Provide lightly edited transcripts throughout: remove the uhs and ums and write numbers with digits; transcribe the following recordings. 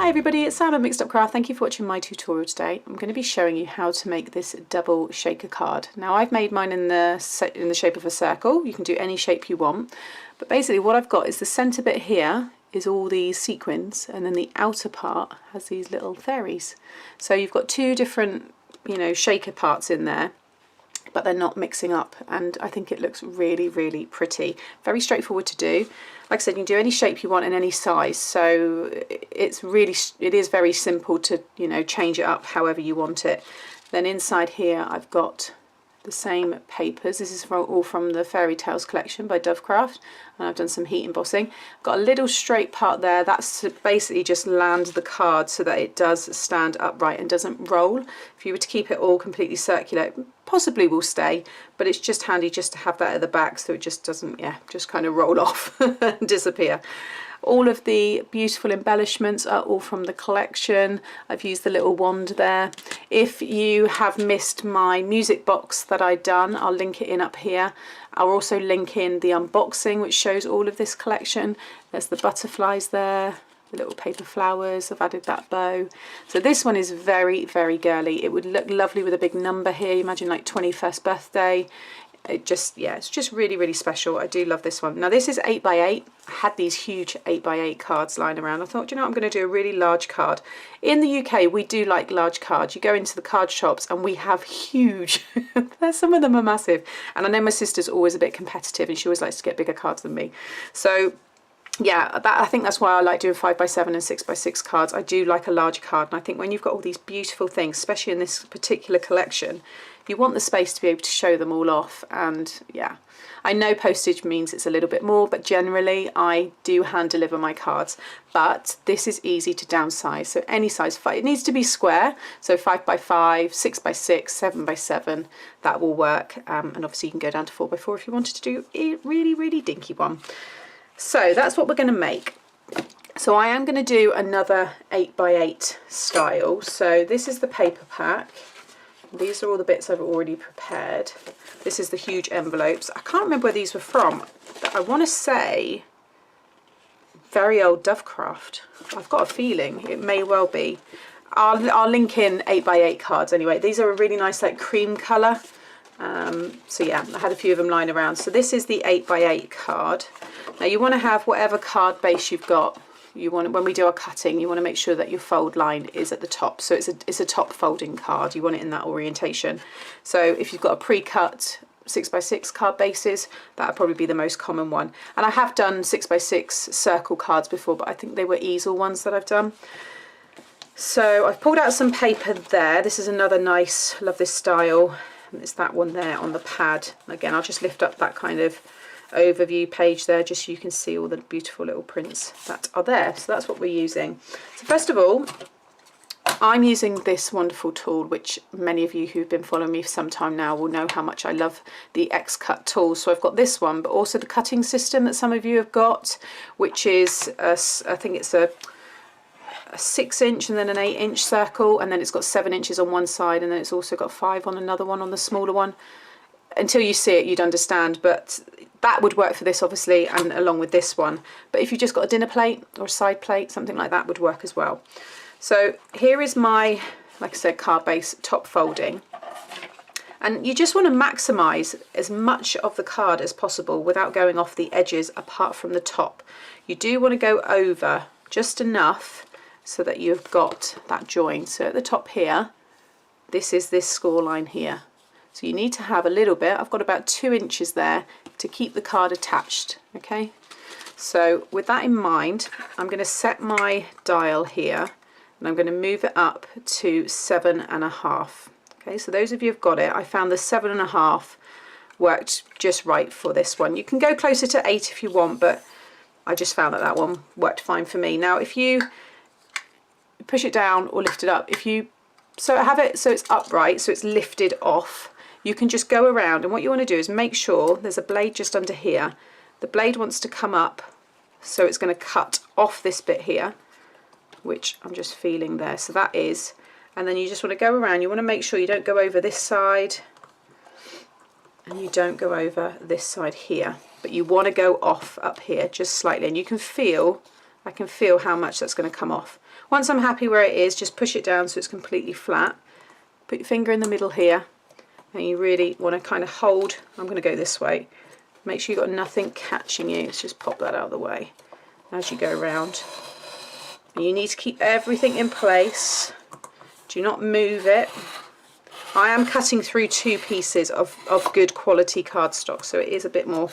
Hi everybody, it's Sam at Mixed Up Craft. Thank you for watching my tutorial today. I'm going to be showing you how to make this double shaker card. Now I've made mine in the shape of a circle. You can do any shape you want, but basically what I've got is the centre bit here is all these sequins, and then the outer part has these little fairies. So you've got two different, shaker parts in there, but they're not mixing up, and I think it looks really, really pretty. Very straightforward to do. Like I said, you can do any shape you want in any size, so it is very simple to change it up however you want it. Then inside here I've got the same papers. This is all from the Fairy Tales collection by Dovecraft, and I've done some heat embossing. I've got a little straight part there. That's to basically just land the card so that it does stand upright and doesn't roll. If you were to keep it all completely circular, it possibly will stay, but it's just handy just to have that at the back so it just doesn't, just kind of roll off and disappear. All of the beautiful embellishments are all from the collection. I've used the little wand there. If you have missed my music box that I've done, I'll link it in up here. I'll also link in the unboxing, which shows all of this collection. There's the butterflies there, the little paper flowers. I've added that bow. So this one is very, very girly. It would look lovely with a big number here. Imagine like 21st birthday. It's just really, really special. I do love this one. Now this is 8 by 8. I had these huge 8 by 8 cards lying around. I thought, I'm going to do a really large card. In the UK, we do like large cards. You go into the card shops and we have huge. Some of them are massive. And I know my sister's always a bit competitive and she always likes to get bigger cards than me. So yeah, I think that's why I like doing 5 by 7 and 6 by 6 cards. I do like a larger card, and I think when you've got all these beautiful things, especially in this particular collection, you want the space to be able to show them all off. And yeah, I know postage means it's a little bit more, but generally I do hand deliver my cards. But this is easy to downsize, so any size. It needs to be square, so 5 by 5, 6 by 6, 7 by 7, that will work. And obviously you can go down to 4 by 4 if you wanted to do a really, really dinky one. So that's what we're going to make. So I am going to do another 8 by 8 style. So this is the paper pack. These are all the bits I've already prepared. This is the huge envelopes. I can't remember where these were from, but I want to say very old Dovecraft. I've got a feeling it may well be. I'll link in 8 by 8 cards anyway. These are a really nice like cream colour. So yeah, I had a few of them lying around. So this is the 8 by 8 card. Now you want to have whatever card base you've got. You want, when we do our cutting, you want to make sure that your fold line is at the top. So it's a top folding card. You want it in that orientation. So if you've got a pre-cut 6 by 6 card bases, that would probably be the most common one. And I have done 6 by 6 circle cards before, but I think they were easel ones that I've done. So I've pulled out some paper there. This is another nice, love this style. It's that one there on the pad. Again, I'll just lift up that kind of overview page there just so you can see all the beautiful little prints that are there. So that's what we're using. So first of all, I'm using this wonderful tool, which many of you who've been following me for some time now will know how much I love the X-Cut tool. So I've got this one, but also the cutting system that some of you have got, which is, I think it's a 6-inch and then an 8-inch circle, and then it's got 7 inches on one side, and then it's also got 5 on another one, on the smaller one. Until you see it, you'd understand, but that would work for this obviously, and along with this one. But if you just got a dinner plate or a side plate, something like that would work as well. So here is my, like I said, card base top folding, and you just want to maximize as much of the card as possible without going off the edges apart from the top. You do want to go over just enough so that you've got that join. So at the top here, this is this score line here. So you need to have a little bit. I've got about 2 inches there to keep the card attached, okay? So with that in mind, I'm going to set my dial here, and I'm going to move it up to 7.5. Okay, so those of you who've got it, I found the 7.5 worked just right for this one. You can go closer to 8 if you want, but I just found that that one worked fine for me. Now if you push it down or lift it up, if you have it so it's upright, so it's lifted off, you can just go around, and what you want to do is make sure there's a blade just under here. The blade wants to come up, so it's going to cut off this bit here, which I'm just feeling there. So that is, and then you just want to go around. You want to make sure you don't go over this side and you don't go over this side here, but you want to go off up here just slightly, and you can feel, I can feel how much that's going to come off. Once I'm happy where it is, just push it down so it's completely flat. Put your finger in the middle here, and you really want to kind of hold. I'm going to go this way. Make sure you've got nothing catching you. Let's just pop that out of the way as you go around. And you need to keep everything in place. Do not move it. I am cutting through 2 pieces of good quality cardstock, so it is a bit more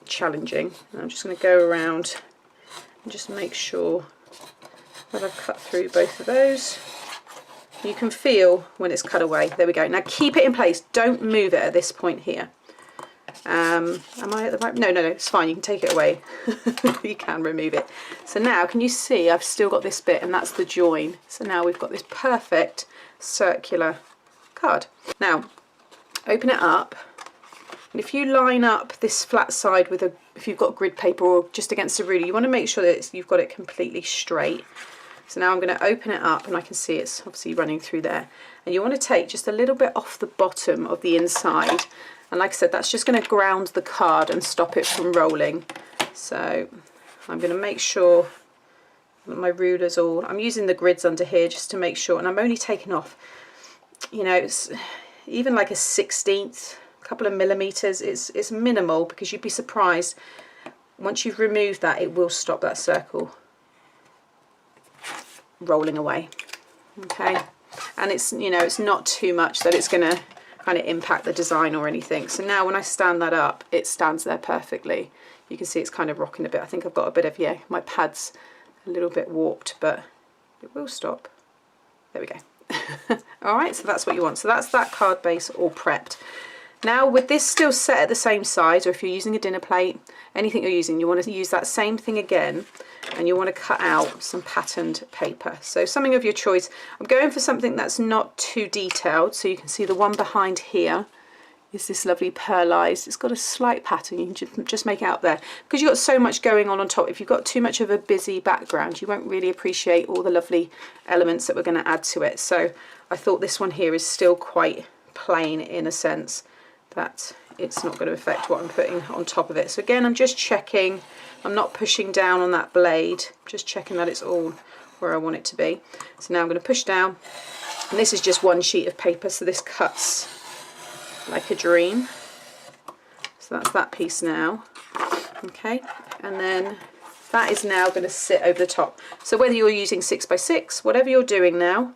challenging. And I'm just going to go around and just make sure that I've cut through both of those. You can feel when it's cut away. There we go. Now keep it in place. Don't move it at this point here. Am I at the right? No, it's fine. You can take it away. You can remove it. So now, can you see I've still got this bit, and that's the join. So now we've got this perfect circular card. Now, open it up. And if you line up this flat side with if you've got grid paper or just against a ruler, you want to make sure that you've got it completely straight. So now I'm going to open it up, and I can see it's obviously running through there. And you want to take just a little bit off the bottom of the inside. And like I said, that's just going to ground the card and stop it from rolling. So I'm going to make sure that my ruler's all... I'm using the grids under here just to make sure. And I'm only taking off, you know, it's even like a 1/16, a couple of millimeters. It's minimal, because you'd be surprised. Once you've removed that, it will stop that circle rolling away. Okay. And it's, you know, it's not too much that it's going to kind of impact the design or anything. So now when I stand that up, it stands there perfectly. You can see it's kind of rocking a bit. I think I've got a bit of, yeah, my pad's a little bit warped, but it will stop. There we go. All right, so that's what you want. So that's that card base all prepped. Now with this still set at the same size, or if you're using a dinner plate, anything you're using, you want to use that same thing again, and you want to cut out some patterned paper. So something of your choice. I'm going for something that's not too detailed, so you can see the one behind here is this lovely pearlized. It's got a slight pattern, you can just make it out there. Because you've got so much going on top, if you've got too much of a busy background, you won't really appreciate all the lovely elements that we're going to add to it. So I thought this one here is still quite plain in a sense that it's not going to affect what I'm putting on top of it. So again, I'm just checking, I'm not pushing down on that blade, just checking that it's all where I want it to be. So now I'm going to push down, and this is just one sheet of paper, so this cuts like a dream. So that's that piece now. Okay, and then that is now going to sit over the top. So whether you're using 6x6, whatever you're doing now,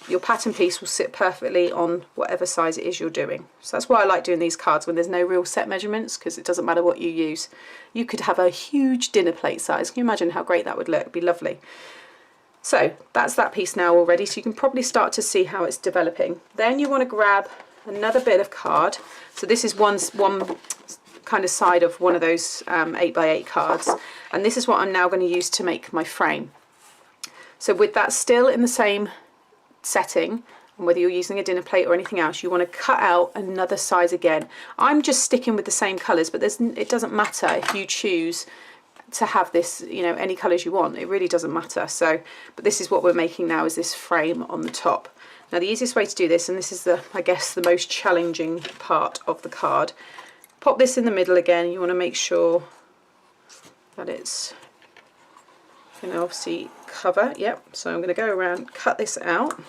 your pattern piece will sit perfectly on whatever size it is you're doing. So that's why I like doing these cards when there's no real set measurements, because it doesn't matter what you use. You could have a huge dinner plate size. Can you imagine how great that would look? It'd be lovely. So that's that piece now already, so you can probably start to see how it's developing. Then you want to grab another bit of card. So this is one kind of side of one of those 8x8 cards, and this is what I'm now going to use to make my frame. So with that still in the same setting, and whether you're using a dinner plate or anything else, you want to cut out another size again. I'm just sticking with the same colours, but it doesn't matter if you choose to have this, you know, any colours you want. It really doesn't matter. So, but this is what we're making now, is this frame on the top. Now the easiest way to do this, and this is the, I guess, the most challenging part of the card, pop this in the middle again. You want to make sure that it's going to obviously cover. Yep, so I'm going to go around, cut this out.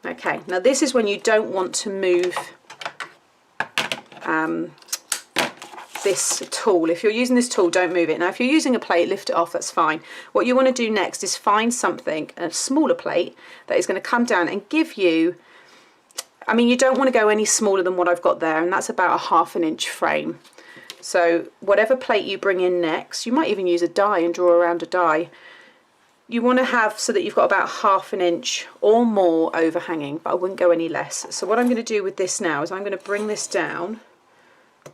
Okay, now this is when you don't want to move this tool. If you're using this tool, don't move it. Now if you're using a plate, lift it off, that's fine. What you want to do next is find something, a smaller plate, that is going to come down and give you, I mean, you don't want to go any smaller than what I've got there, and that's about a 1/2 inch frame. So whatever plate you bring in next, you might even use a die and draw around a die. You want to have so that you've got about 1/2 inch or more overhanging, but I wouldn't go any less. So what I'm going to do with this now is I'm going to bring this down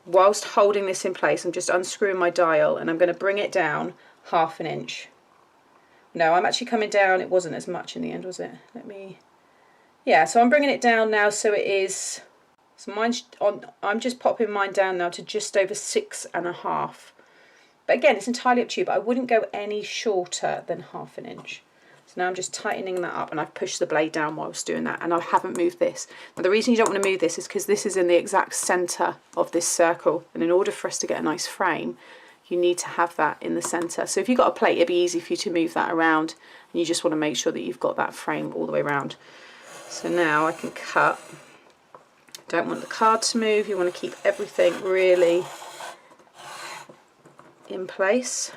whilst holding this in place. I'm just unscrewing my dial, and I'm going to bring it down 1/2 inch. No, I'm actually coming down, it wasn't as much in the end, was it? Yeah, so I'm bringing it down now, so it is, so mine's on, I'm just popping mine down now to just over 6.5. But again, it's entirely up to you, but I wouldn't go any shorter than 1/2 inch. So So now I'm just tightening that up, and I've pushed the blade down whilst doing that, and I haven't moved this. Now the reason you don't want to move this is because this is in the exact centre of this circle, and in order for us to get a nice frame, you need to have that in the centre. So if you've got a plate, it'd be easy for you to move that around, and you just want to make sure that you've got that frame all the way around. So now I can cut. Don't want the card to move, you want to keep everything really in place,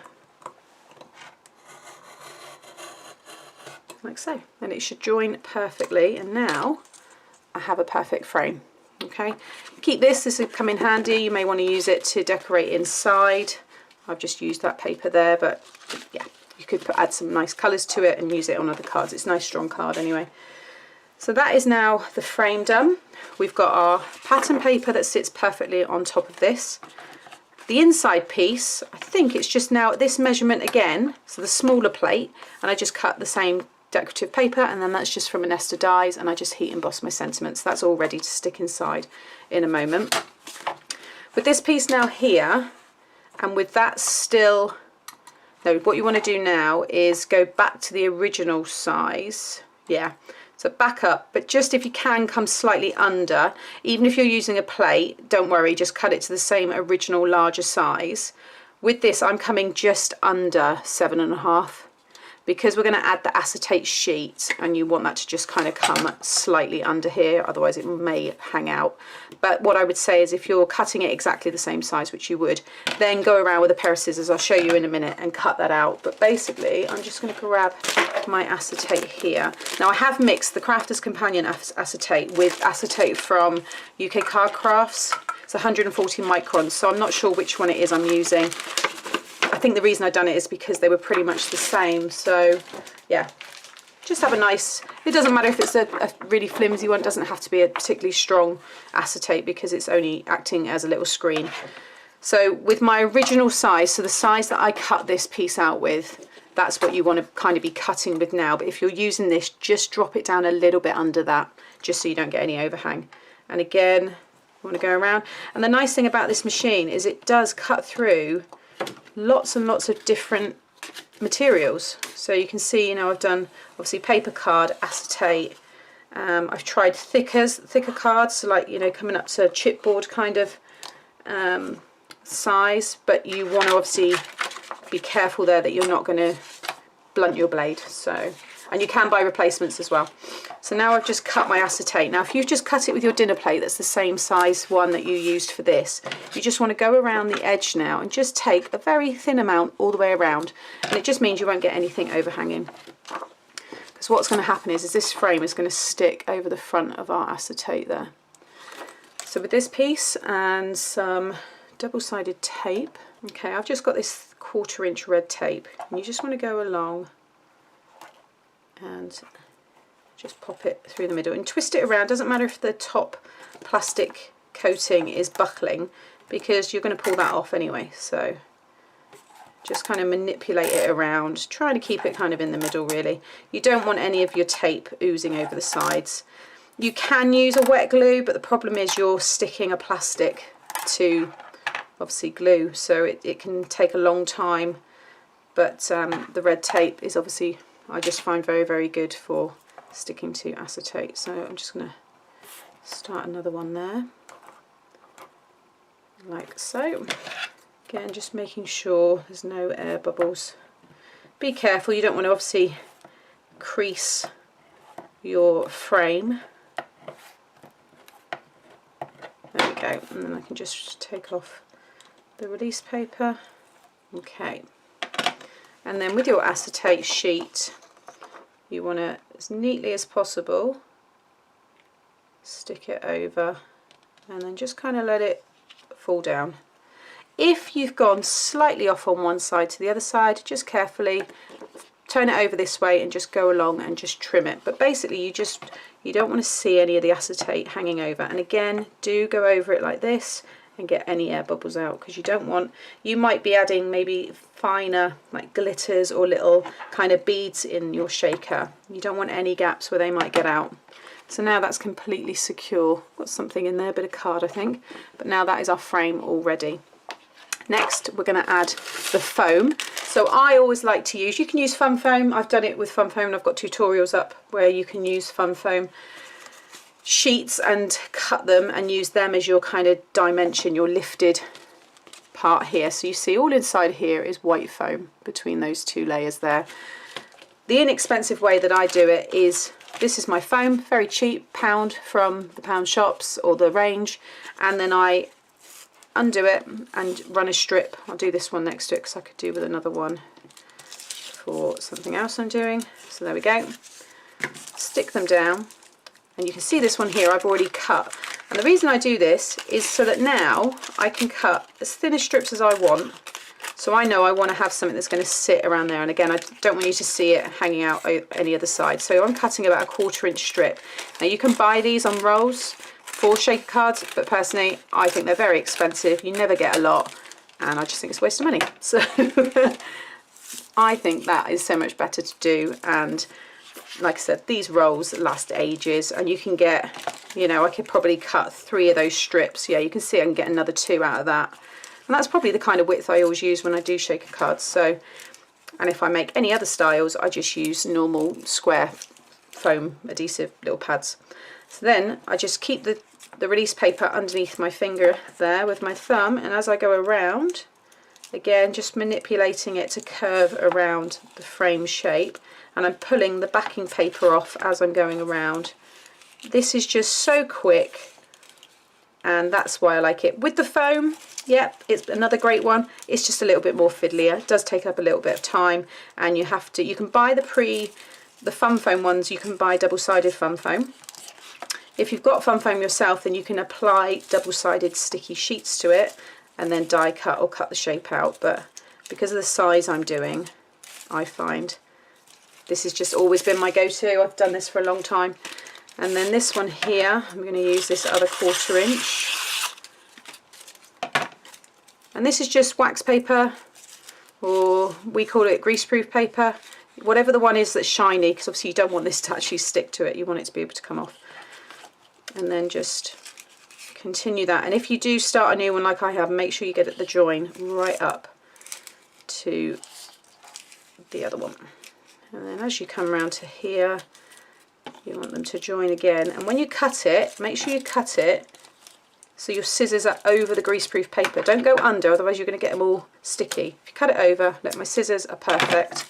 like so, and it should join perfectly, and now I have a perfect frame. Okay, keep this will come in handy. You may want to use it to decorate inside. I've just used that paper there, but yeah, you could add some nice colours to it and use it on other cards. It's a nice strong card anyway. So that is now the frame done. We've got our pattern paper that sits perfectly on top of this. The inside piece, I think it's just now at this measurement again, so the smaller plate, and I just cut the same decorative paper, and then that's just from Anesta Dies, and I just heat emboss my sentiments. That's all ready to stick inside in a moment. With this piece now here, and with that still, no, what you want to do now is go back to the original size. Yeah, so back up, but just if you can come slightly under. Even if you're using a plate, don't worry, just cut it to the same original larger size. With this, I'm coming just under 7.5, because we're going to add the acetate sheet, and you want that to just kind of come slightly under here, otherwise it may hang out. But what I would say is if you're cutting it exactly the same size, which you would, then go around with a pair of scissors, I'll show you in a minute, and cut that out. But basically I'm just going to grab my acetate here. Now I have mixed the Crafter's Companion acetate with acetate from UK Card Crafts. It's 140 microns, so I'm not sure which one it is I'm using. I think the reason I've done it is because they were pretty much the same. So yeah, just have a nice, it doesn't matter if it's a really flimsy one, it doesn't have to be a particularly strong acetate because it's only acting as a little screen. So with my original size, so the size that I cut this piece out with, that's what you want to kind of be cutting with now. But if you're using this, just drop it down a little bit under that, just so you don't get any overhang. And again, you want to go around. And the nice thing about this machine is it does cut through lots and lots of different materials. So you can see, you know, I've done obviously paper card, acetate. I've tried thicker cards, so like, you know, coming up to chipboard kind of size. But you want to obviously be careful there that you're not going to blunt your blade. So, and you can buy replacements as well. So now I've just cut my acetate. Now if you've just cut it with your dinner plate, that's the same size one that you used for this, you just want to go around the edge now and just take a very thin amount all the way around, and it just means you won't get anything overhanging. Because what's going to happen is this frame is going to stick over the front of our acetate there. So with this piece and some double-sided tape, okay, I've just got this 1/4 inch red tape, and you just want to go along and just pop it through the middle and twist it around. Doesn't matter if the top plastic coating is buckling, because you're going to pull that off anyway. So just kind of manipulate it around, trying to keep it kind of in the middle really. You don't want any of your tape oozing over the sides. You can use a wet glue, but the problem is you're sticking a plastic to obviously glue, so it can take a long time. But the red tape is obviously, I just find very, very good for sticking to acetate. So I'm just going to start another one there, like so. Again, just making sure there's no air bubbles. Be careful, you don't want to obviously crease your frame. There we go, and then I can just take off the release paper. Okay, and then with your acetate sheet, you want to, as neatly as possible, stick it over and then just kind of let it fall down. If you've gone slightly off on one side to the other side, just carefully turn it over this way and just go along and just trim it. But basically you don't want to see any of the acetate hanging over. And again, do go over it like this and get any air bubbles out, because you don't want, you might be adding maybe finer like glitters or little kind of beads in your shaker. You don't want any gaps where they might get out. So now that's completely secure. Got something in there, a bit of card I think, but now that is our frame all ready. Next we're going to add the foam. So I always like to use, you can use Fun Foam. I've done it with Fun Foam and I've got tutorials up where you can use Fun Foam sheets and cut them and use them as your kind of dimension, your lifted part here. So you see all inside here is white foam between those two layers there. The inexpensive way that I do it is, this is my foam, very cheap, £1 from the pound shops or the range, and then I undo it and run a strip. I'll do this one next to it because I could do with another one for something else I'm doing. So there we go. Stick them down. And you can see this one here I've already cut. And the reason I do this is so that now I can cut as thin as strips as I want. So I know I want to have something that's going to sit around there. And again, I don't want you to see it hanging out any other side. So I'm cutting about a 1/4 inch strip. Now you can buy these on rolls for shaker cards, but personally I think they're very expensive. You never get a lot and I just think it's a waste of money. So I think that is so much better to do. And like I said, these rolls last ages, and you can get, you know, I could probably cut 3 of those strips. Yeah, you can see I can get another 2 out of that. And that's probably the kind of width I always use when I do shaker cards. So, and if I make any other styles, I just use normal square foam adhesive little pads. So then I just keep the release paper underneath my finger there with my thumb, and as I go around, again, just manipulating it to curve around the frame shape. And I'm pulling the backing paper off as I'm going around. This is just so quick, and that's why I like it. With the foam, yeah, it's another great one. It's just a little bit more fiddlier. It does take up a little bit of time, and you have to, you can buy the Fun Foam ones, you can buy double-sided Fun Foam. If you've got Fun Foam yourself, then you can apply double-sided sticky sheets to it and then die cut or cut the shape out. But because of the size I'm doing, I find this has just always been my go-to. I've done this for a long time. And then this one here, I'm going to use this other 1/4 inch. And this is just wax paper, or we call it greaseproof paper. Whatever the one is that's shiny, because obviously you don't want this to actually stick to it. You want it to be able to come off. And then just continue that. And if you do start a new one like I have, make sure you get the join right up to the other one. And then as you come around to here, you want them to join again. And when you cut it, make sure you cut it so your scissors are over the greaseproof paper. Don't go under, otherwise you're going to get them all sticky. If you cut it over, look, my scissors are perfect.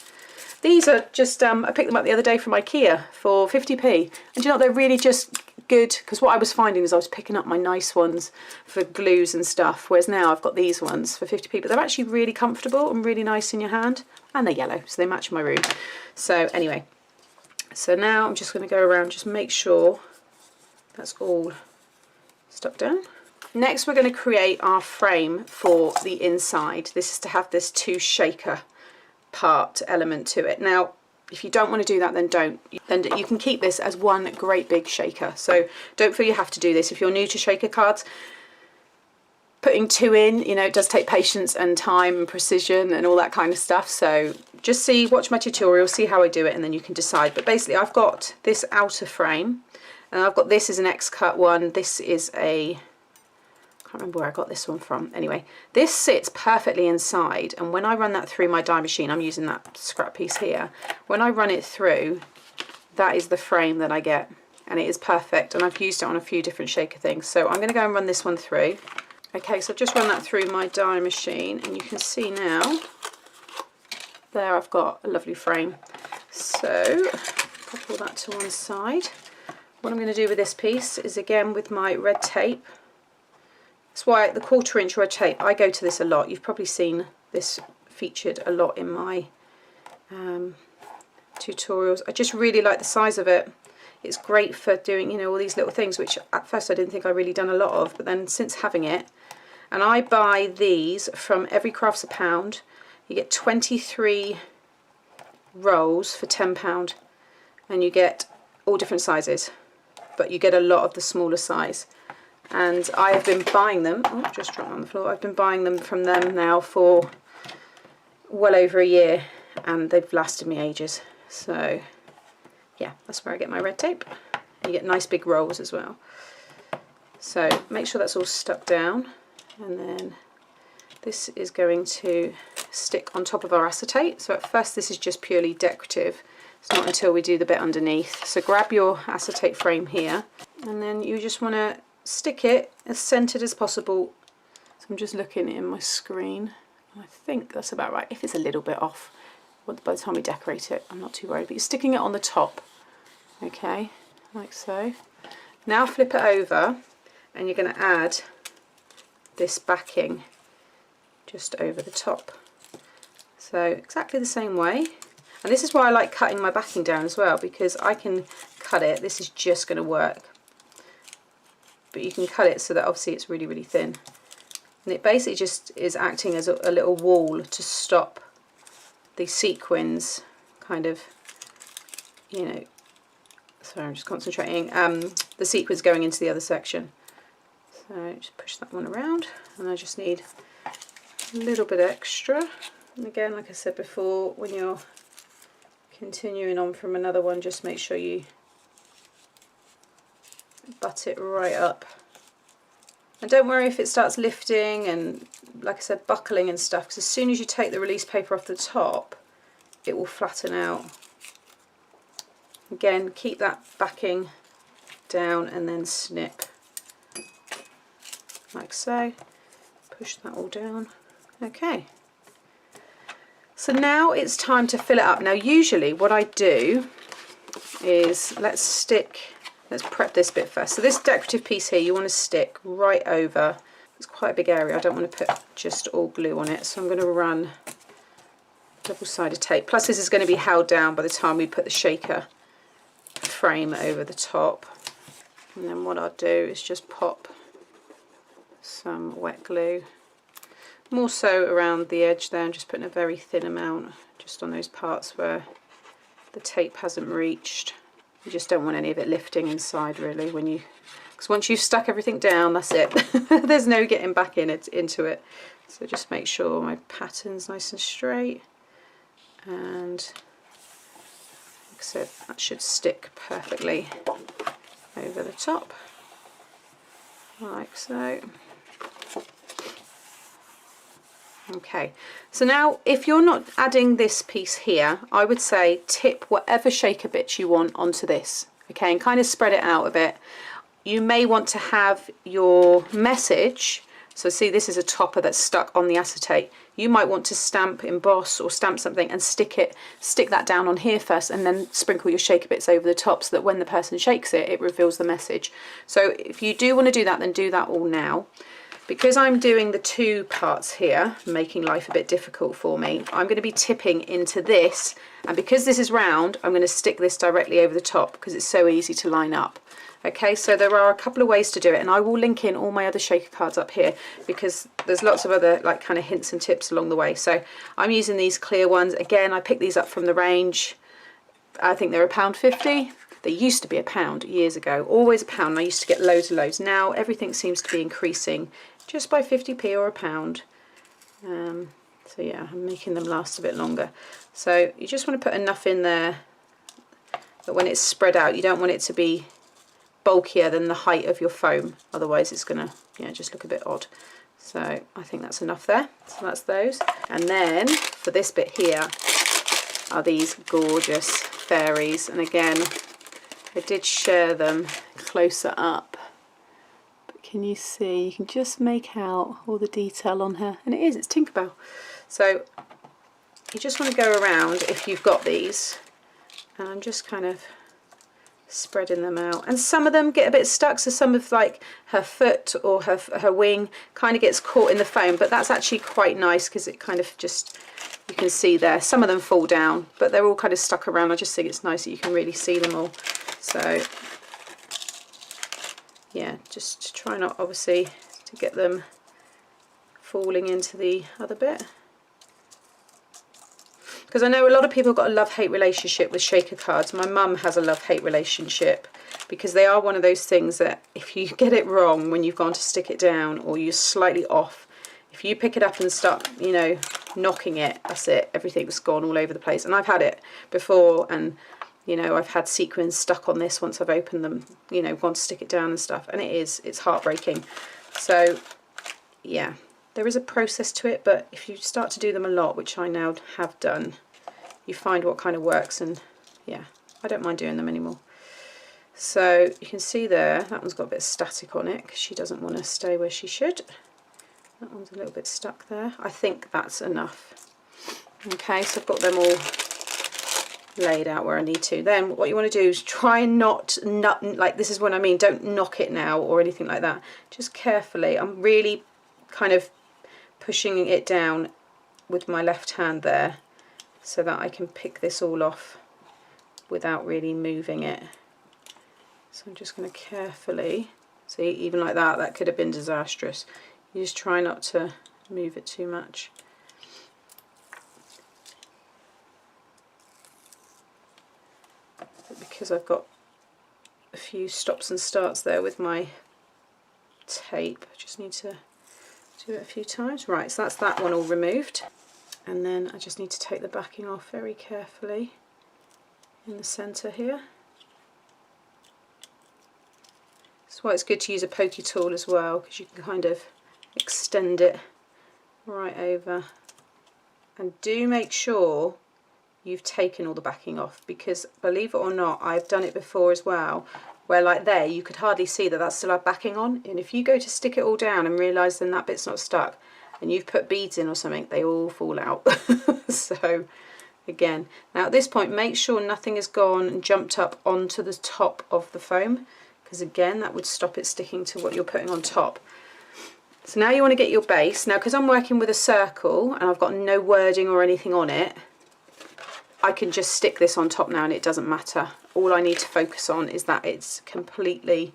These are just, I picked them up the other day from IKEA for 50p. And you know, they're really just good, because what I was finding is I was picking up my nice ones for glues and stuff, whereas now I've got these ones for 50p, but they're actually really comfortable and really nice in your hand, and they're yellow, so they match my room. So anyway, so now I'm just going to go around, just make sure that's all stuck down. Next we're going to create our frame for the inside. This is to have this 2 shaker part element to it. Now if you don't want to do that, then don't. Then you can keep this as one great big shaker. So don't feel you have to do this. If you're new to shaker cards, putting 2 in, you know, it does take patience and time and precision and all that kind of stuff. So just watch my tutorial, see how I do it, and then you can decide. But basically I've got this outer frame, and I've got this as an X-cut one. This is a, I can't remember where I got this one from. Anyway, this sits perfectly inside, and when I run that through my die machine, I'm using that scrap piece here. When I run it through, that is the frame that I get, and it is perfect, and I've used it on a few different shaker things. So I'm going to go and run this one through. Okay, so I've just run that through my die machine, and you can see now, there I've got a lovely frame. So pop all that to one side. What I'm going to do with this piece is, again, with my red tape. That's why the 1/4 inch red tape, I go to this a lot. You've probably seen this featured a lot in my tutorials. I just really like the size of it. It's great for doing, you know, all these little things, which at first I didn't think I really done a lot of, but then since having it, and I buy these from Every Craft's a Pound. You get 23 rolls for £10, and you get all different sizes, but you get a lot of the smaller size. And I have been buying them, oh, just dropped on the floor, I've been buying them from them now for well over a year, and they've lasted me ages. So yeah, that's where I get my red tape. You get nice big rolls as well. So make sure that's all stuck down, and then this is going to stick on top of our acetate. So at first this is just purely decorative. It's not until we do the bit underneath. So grab your acetate frame here, and then you just want to stick it as centered as possible. So I'm just looking in my screen. I think that's about right. If it's a little bit off, by the time we decorate it, I'm not too worried. But you're sticking it on the top, okay, like so. Now flip it over, and you're going to add this backing just over the top. So exactly the same way. And this is why I like cutting my backing down as well, because I can cut it. This is just going to work. But you can cut it so that obviously it's really, really thin. And it basically just is acting as a little wall to stop the sequins kind of, you know, sorry, I'm just concentrating, the sequins going into the other section. So just push that one around, and I just need a little bit extra. And again, like I said before, when you're continuing on from another one, just make sure you butt it right up. And don't worry if it starts lifting and, like I said, buckling and stuff, because as soon as you take the release paper off the top, it will flatten out. Again, keep that backing down and then snip, like so. Push that all down. Okay. So now it's time to fill it up. Now usually what I do is, let's prep this bit first. So this decorative piece here, you want to stick right over. It's quite a big area. I don't want to put just all glue on it. So I'm going to run double-sided tape. Plus this is going to be held down by the time we put the shaker frame over the top. And then what I'll do is just pop some wet glue. More so around the edge there. I'm just putting a very thin amount just on those parts where the tape hasn't reached. You just don't want any of it lifting inside really, because once you've stuck everything down, that's it. There's no getting back into it. So just make sure my pattern's nice and straight, and like I said, that should stick perfectly over the top, like so. Okay, so now if you're not adding this piece here, I would say tip whatever shaker bits you want onto this, okay, and kind of spread it out a bit. You may want to have your message, so see this is a topper that's stuck on the acetate. You might want to stamp, emboss or stamp something and stick that down on here first, and then sprinkle your shaker bits over the top so that when the person shakes it, it reveals the message. So if you do want to do that, then do that all now. Because I'm doing the two parts here, making life a bit difficult for me, I'm going to be tipping into this, and because this is round, I'm going to stick this directly over the top because it's so easy to line up. Okay, so there are a couple of ways to do it, and I will link in all my other shaker cards up here because there's lots of other like kind of hints and tips along the way. So I'm using these clear ones. Again, I picked these up from the range. I think they're £1.50. They used to be £1 years ago, always £1, and I used to get loads and loads. Now everything seems to be increasing just by 50p or £1. So yeah, I'm making them last a bit longer. So you just want to put enough in there that when it's spread out, you don't want it to be bulkier than the height of your foam, otherwise it's gonna, you know, just look a bit odd. So I think that's enough there. So that's those. And then for this bit here are these gorgeous fairies, and again I did share them closer up, but can you see, you can just make out all the detail on her, and it's Tinkerbell. So you just want to go around if you've got these, and I'm just kind of spreading them out, and some of them get a bit stuck, so some of like her foot or her wing kind of gets caught in the foam, but that's actually quite nice because it kind of just, you can see there, some of them fall down, but they're all kind of stuck around. I just think it's nice that you can really see them all. So yeah, just try not obviously to get them falling into the other bit, because I know a lot of people have got a love-hate relationship with shaker cards. My mum has a love-hate relationship because they are one of those things that if you get it wrong when you've gone to stick it down, or you're slightly off, if you pick it up and start, you know, knocking it, that's it, everything's gone all over the place. And I've had it before, and you know, I've had sequins stuck on this once I've opened them, you know, gone to stick it down and stuff, and it's heartbreaking. So yeah, There is a process to it, but if you start to do them a lot, which I now have done, you find what kind of works, and yeah, I don't mind doing them anymore. So you can see there, that one's got a bit of static on it because she doesn't want to stay where she should. That one's a little bit stuck there. I think that's enough. Okay, so I've got them all laid out where I need to. Then what you want to do is try and not, like this is what I mean, don't knock it now or anything like that. Just carefully, I'm really kind of pushing it down with my left hand there so that I can pick this all off without really moving it. So I'm just going to carefully, see, even like that, that could have been disastrous. You just try not to move it too much. But because I've got a few stops and starts there with my tape, I just need to do it a few times. Right, so that's that one all removed. And then I just need to take the backing off very carefully in the centre here. That's why it's good to use a pokey tool as well, because you can kind of extend it right over. And do make sure you've taken all the backing off, because believe it or not, I've done it before as well, where like there you could hardly see that that still had backing on, and if you go to stick it all down and realise then that bit's not stuck and you've put beads in or something, they all fall out. So again, now at this point make sure nothing has gone and jumped up onto the top of the foam, because again that would stop it sticking to what you're putting on top. So now you want to get your base. Now because I'm working with a circle and I've got no wording or anything on it, I can just stick this on top now and it doesn't matter. All I need to focus on is that it's completely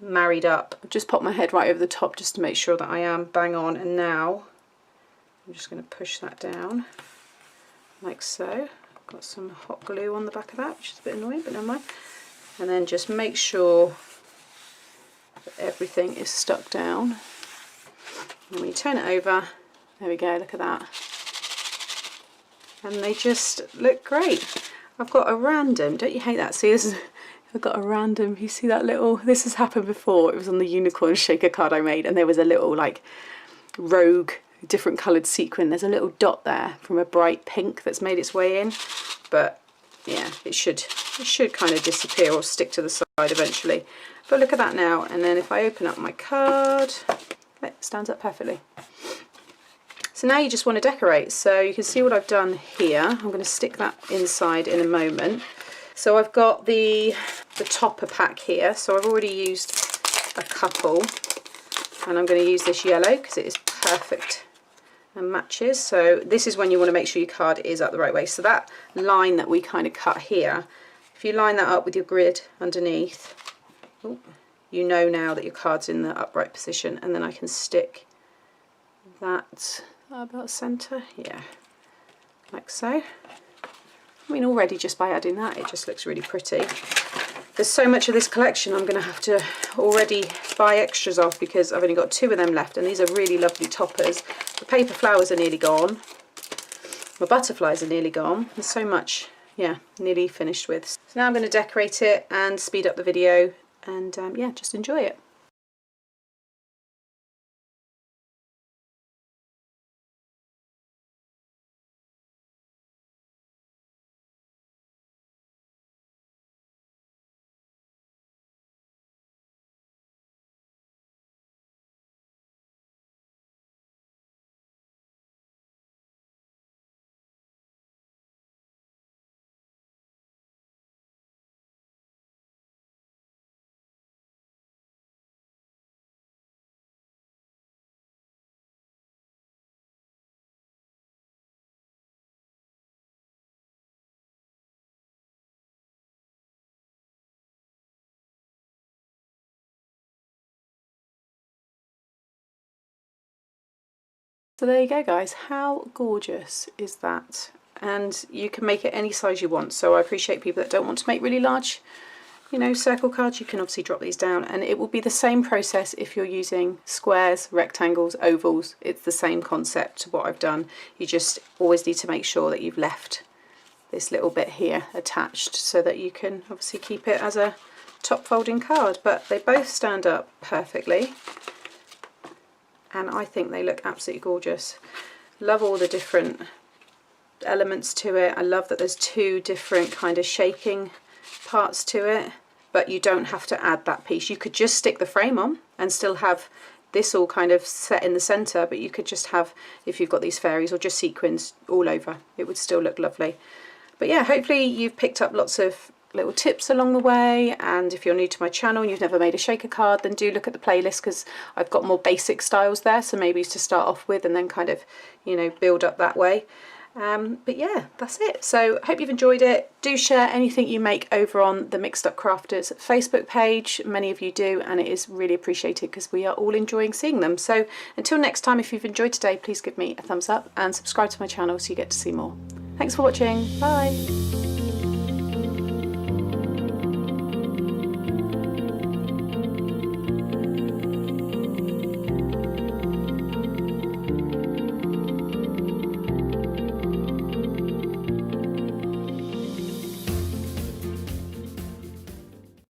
married up. I've just popped my head right over the top just to make sure that I am bang on, and now I'm just going to push that down like so. I've got some hot glue on the back of that, which is a bit annoying, but never mind. And then just make sure that everything is stuck down. And when you turn it over, there we go, look at that. And they just look great. I've got a random, don't you hate that? See, this is, I've got a random, you see that little, this has happened before. It was on the unicorn shaker card I made, and there was a little like rogue, different coloured sequin. There's a little dot there from a bright pink that's made its way in. But yeah, it should kind of disappear or stick to the side eventually. But look at that now. And then if I open up my card, it stands up perfectly. So now you just want to decorate. So you can see what I've done here. I'm going to stick that inside in a moment. So I've got the topper pack here. So I've already used a couple, and I'm going to use this yellow because it is perfect and matches. So this is when you want to make sure your card is up the right way. So that line that we kind of cut here, if you line that up with your grid underneath, you know now that your card's in the upright position. And then I can stick that about centre, yeah, like so. I mean, already just by adding that, it just looks really pretty. There's so much of this collection I'm going to have to already buy extras of, because I've only got 2 of them left, and these are really lovely toppers. The paper flowers are nearly gone. My butterflies are nearly gone. There's so much, yeah, nearly finished with. So now I'm going to decorate it and speed up the video, and yeah, just enjoy it. So there you go guys, how gorgeous is that? And you can make it any size you want. So I appreciate people that don't want to make really large, you know, circle cards. You can obviously drop these down, and it will be the same process if you're using squares, rectangles, ovals. It's the same concept to what I've done. You just always need to make sure that you've left this little bit here attached so that you can obviously keep it as a top folding card. But they both stand up perfectly. and I think they look absolutely gorgeous. Love all the different elements to it. I love that there's two different kind of shaping parts to it, but you don't have to add that piece. You could just stick the frame on and still have this all kind of set in the center, but you could just have, if you've got these fairies, or just sequins all over, it would still look lovely. But yeah, hopefully you've picked up lots of little tips along the way, and if you're new to my channel and you've never made a shaker card, then do look at the playlist, because I've got more basic styles there, so maybe to start off with and then kind of, you know, build up that way. But yeah, that's it. So hope you've enjoyed it. Do share anything you make over on the Mixed Up Crafters Facebook page. Many of you do, and it is really appreciated because we are all enjoying seeing them. So until next time, if you've enjoyed today, please give me a thumbs up and subscribe to my channel so you get to see more. Thanks for watching. Bye.